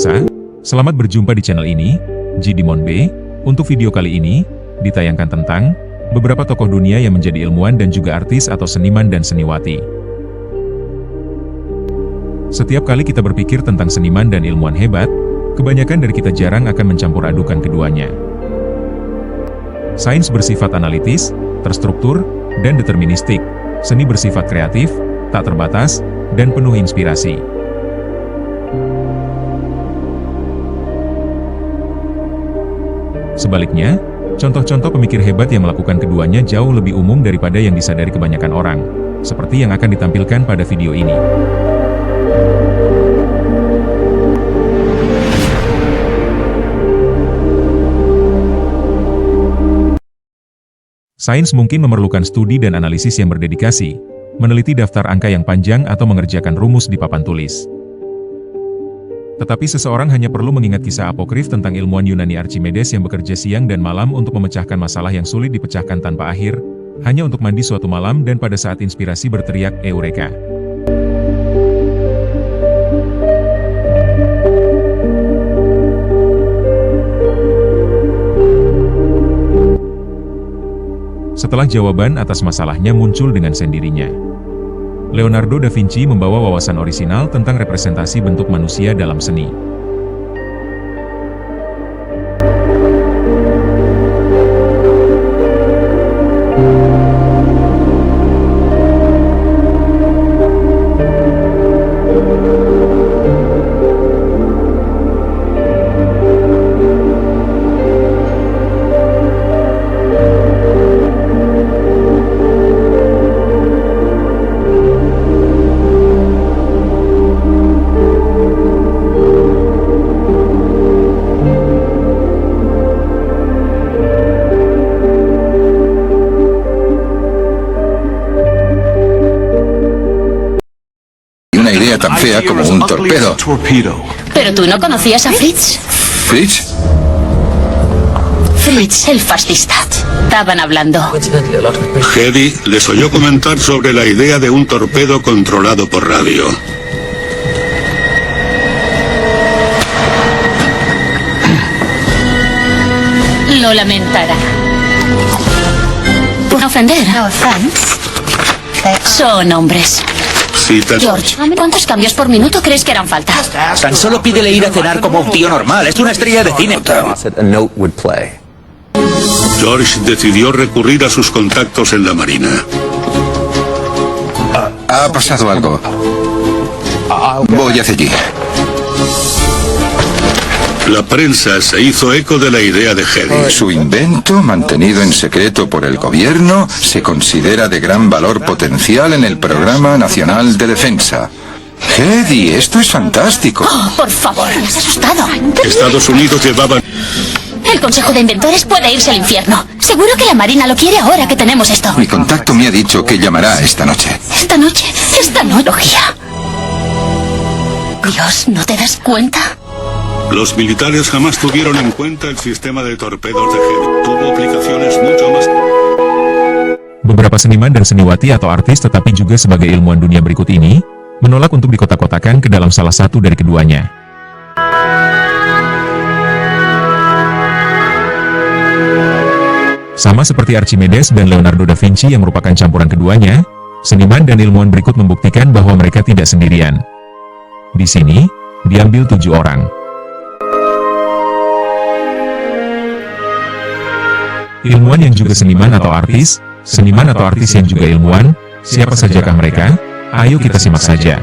pemirsa, selamat berjumpa di channel ini, Jidimon B. Untuk video kali ini, ditayangkan tentang beberapa tokoh dunia yang menjadi ilmuwan dan juga artis atau seniman dan seniwati. Setiap kali kita berpikir tentang seniman dan ilmuwan hebat, kebanyakan dari kita jarang akan mencampuradukkan keduanya. Sains bersifat analitis, terstruktur, dan deterministik. Seni bersifat kreatif, tak terbatas, dan penuh inspirasi. Sebaliknya, contoh-contoh pemikir hebat yang melakukan keduanya jauh lebih umum daripada yang disadari kebanyakan orang, seperti yang akan ditampilkan pada video ini. Sains mungkin memerlukan studi dan analisis yang berdedikasi, meneliti daftar angka yang panjang atau mengerjakan rumus di papan tulis. Tetapi seseorang hanya perlu mengingat kisah apokrif tentang ilmuwan Yunani Archimedes yang bekerja siang dan malam untuk memecahkan masalah yang sulit dipecahkan tanpa akhir, hanya untuk mandi suatu malam dan pada saat inspirasi berteriak, Eureka! Setelah jawaban atas masalahnya muncul dengan sendirinya. Leonardo da Vinci membawa wawasan orisinal tentang representasi bentuk manusia dalam seni. Tan fea como un torpedo. ¿Pero tú no conocías a Fritz? ¿Fritz? Fritz, el fascista. Estaban hablando. Hedy les oyó comentar sobre la idea de un torpedo controlado por radio. Lo lamentará. Por ofender. Son hombres. George, ¿cuántos cambios por minuto crees que harán falta? Tan solo pídele ir a cenar como un tío normal. Es una estrella de cine. George decidió recurrir a sus contactos en la Marina. Ha pasado algo. Voy hacia allí. La prensa se hizo eco de la idea de Hedy. Su invento, mantenido en secreto por el gobierno, se considera de gran valor potencial en el Programa Nacional de Defensa. Hedy, esto es fantástico. Oh, por favor, me has asustado. Estados Unidos llevaba... El Consejo de Inventores puede irse al infierno. Seguro que la Marina lo quiere ahora que tenemos esto. Mi contacto me ha dicho que llamará esta noche. ¿Esta noche? Dios, ¿no te das cuenta? Los militares jamás tuvieron en cuenta el sistema de torpedos de Hedy. Tuvo aplicaciones mucho más... Beberapa seniman dan seniwati atau artis tetapi juga sebagai ilmuwan dunia berikut ini, menolak untuk dikotak-kotakan ke dalam salah satu dari keduanya. Sama seperti Archimedes dan Leonardo da Vinci yang merupakan campuran keduanya, seniman dan ilmuwan berikut membuktikan bahwa mereka tidak sendirian. Di sini, diambil 7 orang. Ilmuwan yang juga seniman atau artis, seniman atau artis yang juga ilmuwan, siapa sajakah mereka? Ayo kita simak saja.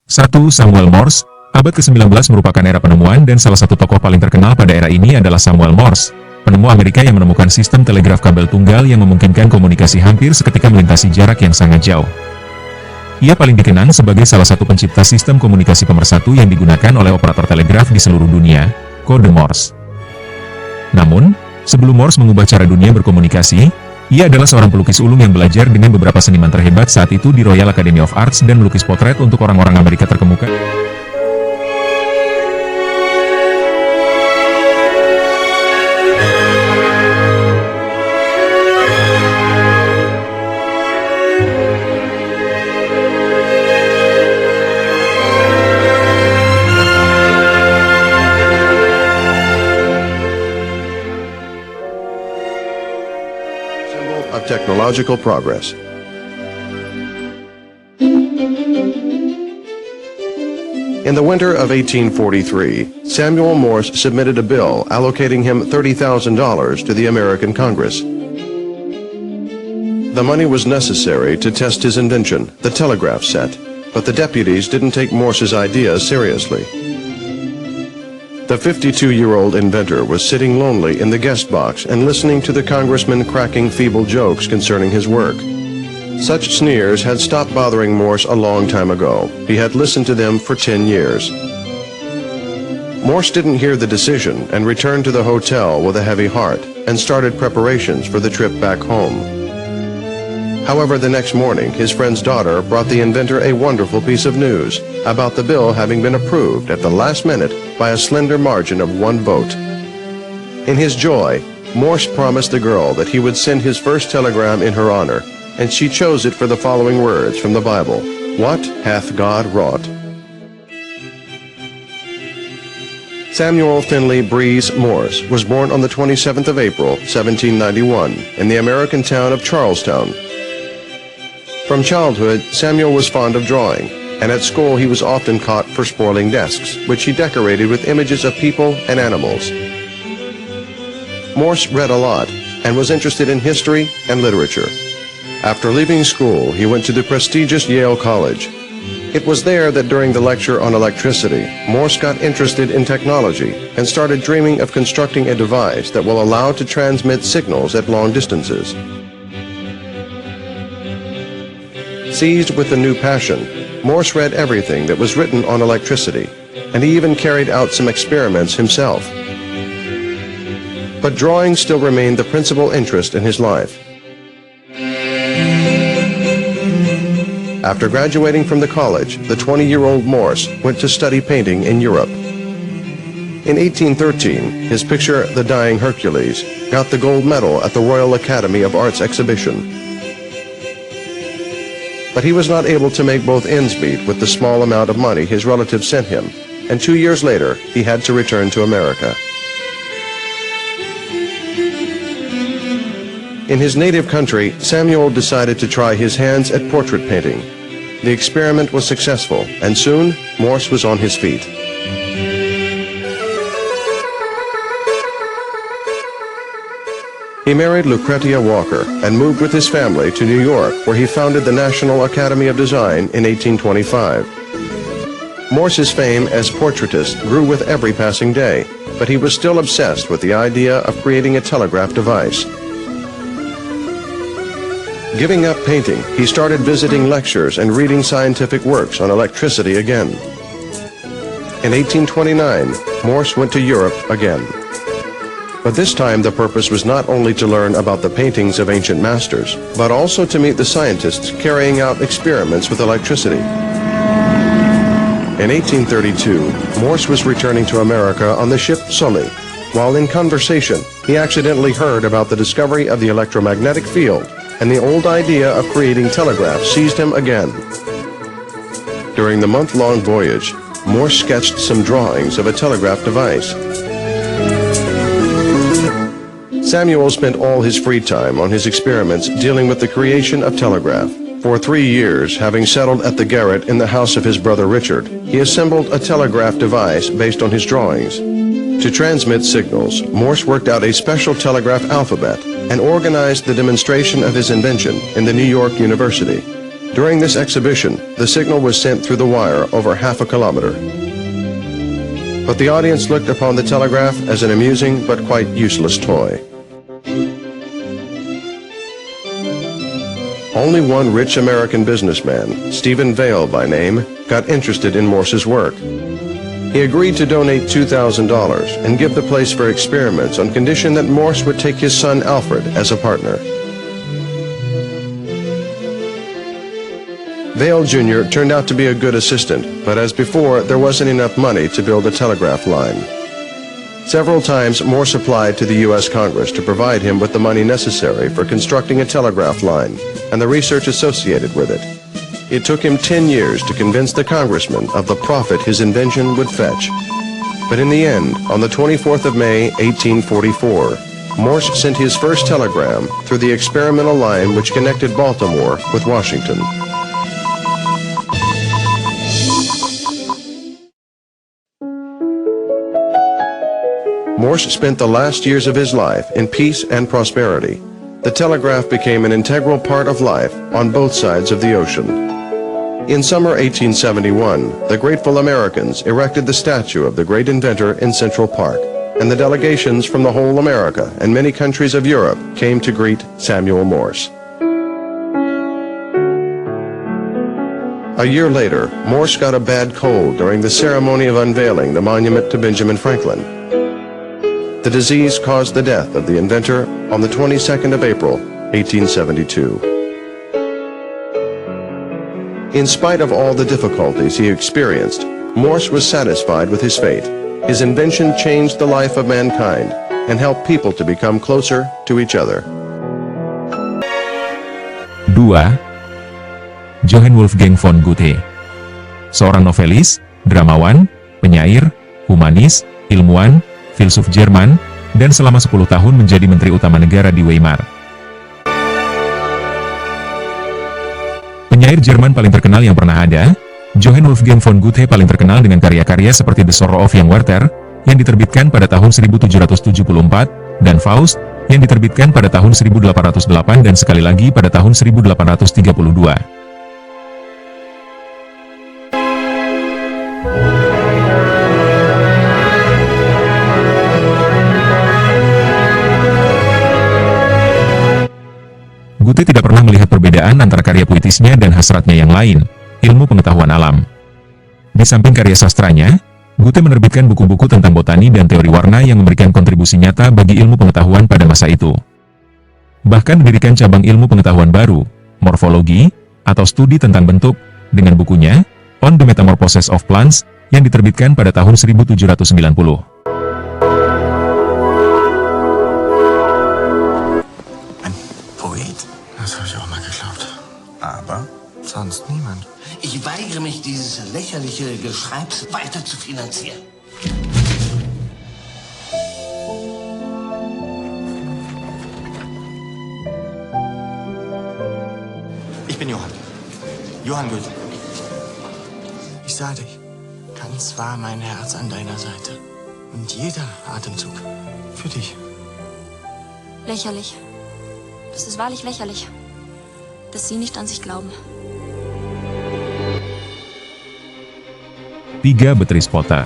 1. Samuel Morse. Abad ke-19 merupakan era penemuan dan salah satu tokoh paling terkenal pada era ini adalah Samuel Morse, penemu Amerika yang menemukan sistem telegraf kabel tunggal yang memungkinkan komunikasi hampir seketika melintasi jarak yang sangat jauh. Ia paling dikenal sebagai salah satu pencipta sistem komunikasi pemersatu yang digunakan oleh operator telegraf di seluruh dunia, kode Morse. Namun, sebelum Morse mengubah cara dunia berkomunikasi, ia adalah seorang pelukis ulung yang belajar dengan beberapa seniman terhebat saat itu di Royal Academy of Arts dan melukis potret untuk orang-orang Amerika terkemuka. technological progress. In the winter of 1843, Samuel Morse submitted a bill allocating him $30,000 to the American Congress. The money was necessary to test his invention, the telegraph set, but the deputies didn't take Morse's ideas seriously. The 52-year-old inventor was sitting lonely in the guest box and listening to the congressman cracking feeble jokes concerning his work. Such sneers had stopped bothering Morse a long time ago. He had listened to them for 10 years. Morse didn't hear the decision and returned to the hotel with a heavy heart and started preparations for the trip back home. However, the next morning, his friend's daughter brought the inventor a wonderful piece of news about the bill having been approved at the last minute by a slender margin of 1 vote. In his joy, Morse promised the girl that he would send his first telegram in her honor, and she chose it for the following words from the Bible: "What hath God wrought?" Samuel Finley Breeze Morse was born on the 27th of April, 1791, in the American town of Charlestown. From childhood, Samuel was fond of drawing, and at school he was often caught for spoiling desks, which he decorated with images of people and animals. Morse read a lot and was interested in history and literature. After leaving school, he went to the prestigious Yale College. It was there that during the lecture on electricity, Morse got interested in technology and started dreaming of constructing a device that will allow to transmit signals at long distances. Seized with a new passion, Morse read everything that was written on electricity, and he even carried out some experiments himself. But drawing still remained the principal interest in his life. After graduating from the college, the 20-year-old Morse went to study painting in Europe. In 1813, his picture, The Dying Hercules, got the gold medal at the Royal Academy of Arts exhibition. But he was not able to make both ends meet with the small amount of money his relatives sent him, and 2 years later, he had to return to America. In his native country, Samuel decided to try his hands at portrait painting. The experiment was successful, and soon, Morse was on his feet. He married Lucretia Walker and moved with his family to New York, where he founded the National Academy of Design in 1825. Morse's fame as portraitist grew with every passing day, but he was still obsessed with the idea of creating a telegraph device. Giving up painting, he started visiting lectures and reading scientific works on electricity again. In 1829, Morse went to Europe again. But this time the purpose was not only to learn about the paintings of ancient masters, but also to meet the scientists carrying out experiments with electricity. In 1832, Morse was returning to America on the ship Sully. While in conversation, he accidentally heard about the discovery of the electromagnetic field, and the old idea of creating telegraphs seized him again. During the month-long voyage, Morse sketched some drawings of a telegraph device. Samuel spent all his free time on his experiments dealing with the creation of telegraph. For 3 years, having settled at the garret in the house of his brother Richard, he assembled a telegraph device based on his drawings. To transmit signals, Morse worked out a special telegraph alphabet and organized the demonstration of his invention in the New York University. During this exhibition, the signal was sent through the wire over half a kilometer. But the audience looked upon the telegraph as an amusing but quite useless toy. Only one rich American businessman, Stephen Vail by name, got interested in Morse's work. He agreed to donate $2,000 and give the place for experiments on condition that Morse would take his son Alfred as a partner. Vail Jr. turned out to be a good assistant, but as before, there wasn't enough money to build a telegraph line. Several times, Morse applied to the U.S. Congress to provide him with the money necessary for constructing a telegraph line and the research associated with it. It took him 10 years to convince the congressman of the profit his invention would fetch. But in the end, on the 24th of May, 1844, Morse sent his first telegram through the experimental line which connected Baltimore with Washington. Morse spent the last years of his life in peace and prosperity. The telegraph became an integral part of life on both sides of the ocean. In summer 1871, the grateful Americans erected the statue of the great inventor in Central Park, and the delegations from the whole America and many countries of Europe came to greet Samuel Morse. A year later, Morse got a bad cold during the ceremony of unveiling the monument to Benjamin Franklin. The disease caused the death of the inventor on the 22nd of April, 1872. In spite of all the difficulties he experienced, Morse was satisfied with his fate. His invention changed the life of mankind and helped people to become closer to each other. 2. Johann Wolfgang von Goethe. Seorang novelis, dramawan, penyair, humanis, ilmuwan, filsuf Jerman, dan selama 10 tahun menjadi Menteri Utama Negara di Weimar. Penyair Jerman paling terkenal yang pernah ada, Johann Wolfgang von Goethe paling terkenal dengan karya-karya seperti The Sorrow of Young Werther, yang diterbitkan pada tahun 1774, dan Faust, yang diterbitkan pada tahun 1808 dan sekali lagi pada tahun 1832. Goethe tidak pernah melihat perbedaan antara karya puitisnya dan hasratnya yang lain, ilmu pengetahuan alam. Di samping karya sastranya, Goethe menerbitkan buku-buku tentang botani dan teori warna yang memberikan kontribusi nyata bagi ilmu pengetahuan pada masa itu. Bahkan mendirikan cabang ilmu pengetahuan baru, morfologi, atau studi tentang bentuk, dengan bukunya, On the Metamorphosis of Plants, yang diterbitkan pada tahun 1790. Sonst niemand. Ich weigere mich, dieses lächerliche Geschreibs weiter zu finanzieren. Ich bin Johann. Johann Goethe. Ich sah dich. Ganz war mein Herz an deiner Seite. Und jeder Atemzug für dich. Lächerlich. Das ist wahrlich lächerlich, dass Sie nicht an sich glauben. 3. Beatrix Potter.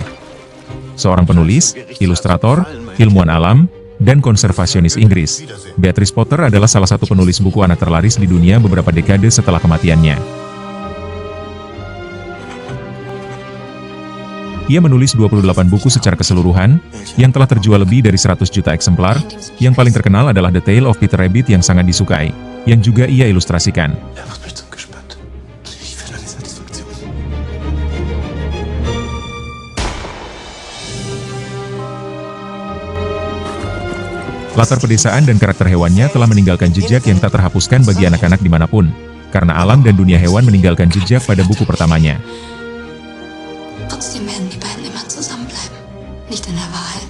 Seorang penulis, ilustrator, ilmuwan alam, dan konservasionis Inggris, Beatrix Potter adalah salah satu penulis buku anak terlaris di dunia beberapa dekade setelah kematiannya. Ia menulis 28 buku secara keseluruhan, yang telah terjual lebih dari 100 juta eksemplar. Yang paling terkenal adalah The Tale of Peter Rabbit yang sangat disukai, yang juga ia ilustrasikan. Latar pedesaan dan karakter hewannya telah meninggalkan jejak yang tak terhapuskan bagi anak-anak dimanapun, karena alam dan dunia hewan meninggalkan jejak pada buku pertamanya. Trotzdem werden die beiden immer zusammenbleiben. Nicht in der Wahrheit.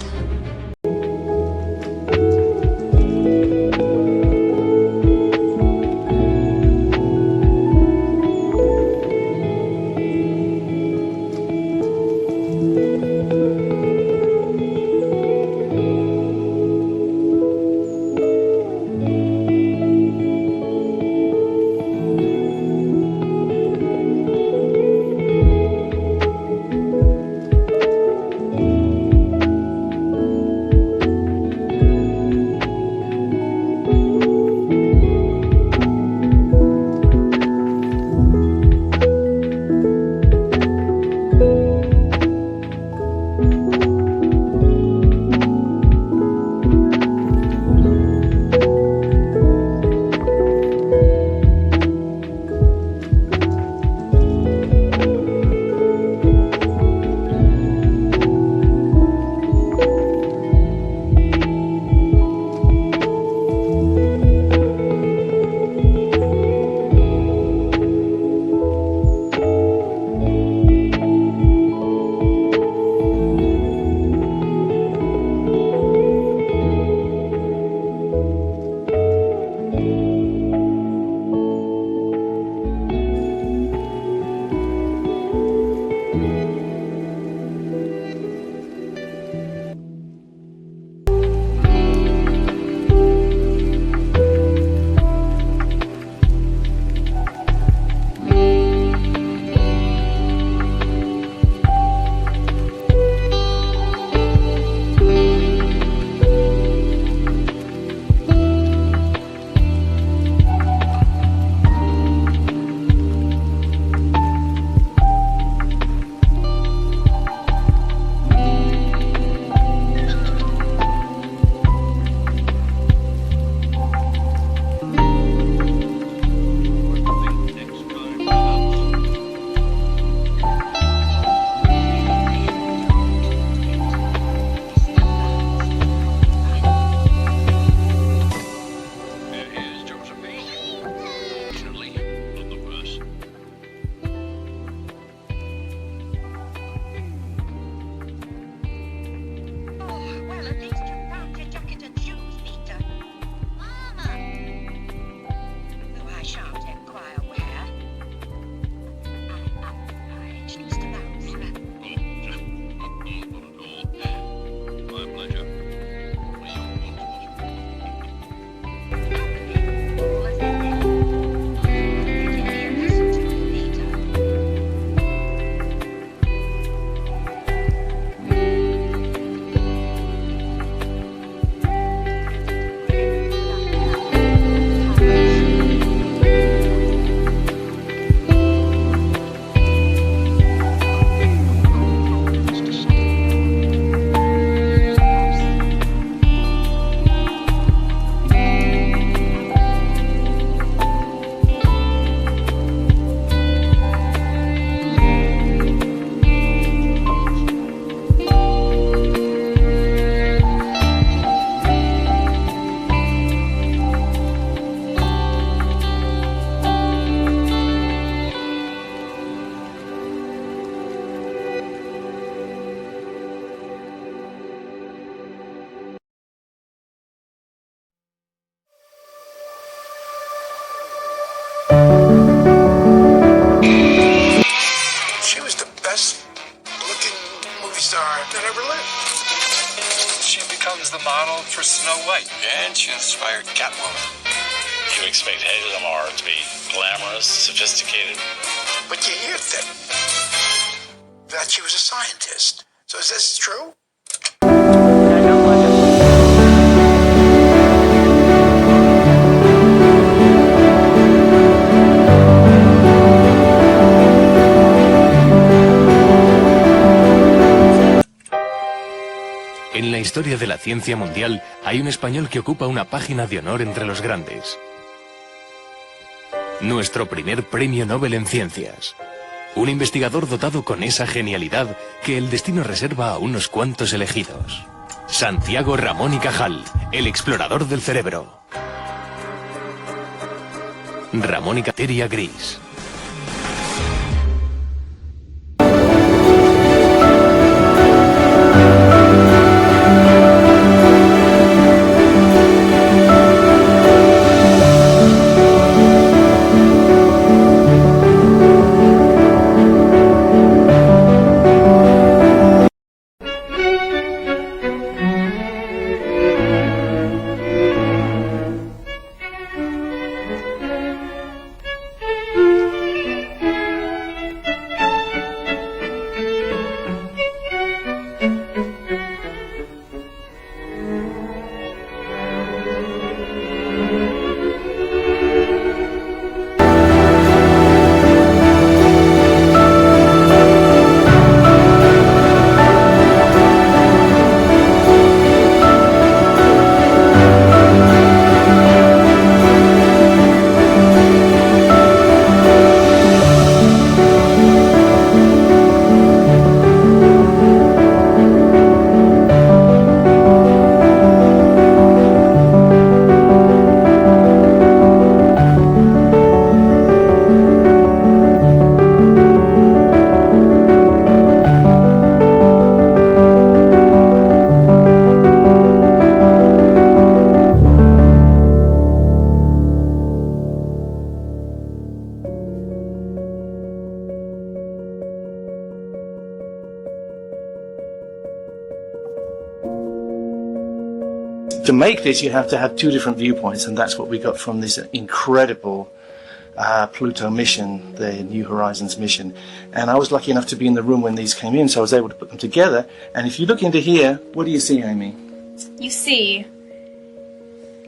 ever lived. She becomes the model for Snow White. And she inspired Catwoman. You expect Hedy Lamarr to be glamorous, sophisticated. But you hear that she was a scientist. So is this true? En la historia de la ciencia mundial hay un español que ocupa una página de honor entre los grandes. Nuestro primer premio Nobel en Ciencias. Un investigador dotado con esa genialidad que el destino reserva a unos cuantos elegidos. Santiago Ramón y Cajal, el explorador del cerebro. Ramón y Cateria Gris. To make this, you have to have two different viewpoints, and that's what we got from this incredible Pluto mission, the New Horizons mission. And I was lucky enough to be in the room when these came in, so I was able to put them together. And if you look into here, what do you see, Amy? You see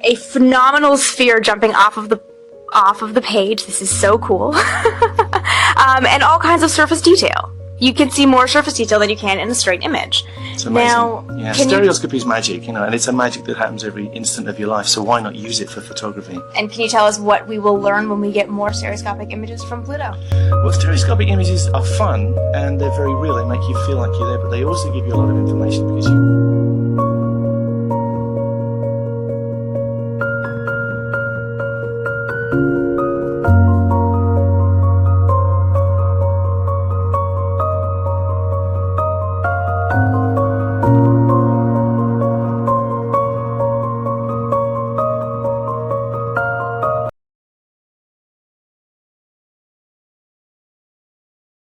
a phenomenal sphere jumping off of the page. This is so cool. And all kinds of surface detail. You can see more surface detail than you can in a straight image. It's amazing. Now, yeah, stereoscopy is magic, and it's a magic that happens every instant of your life, so why not use it for photography? And can you tell us what we will learn when we get more stereoscopic images from Pluto? Well, stereoscopic images are fun, and they're very real. They make you feel like you're there, but they also give you a lot of information because you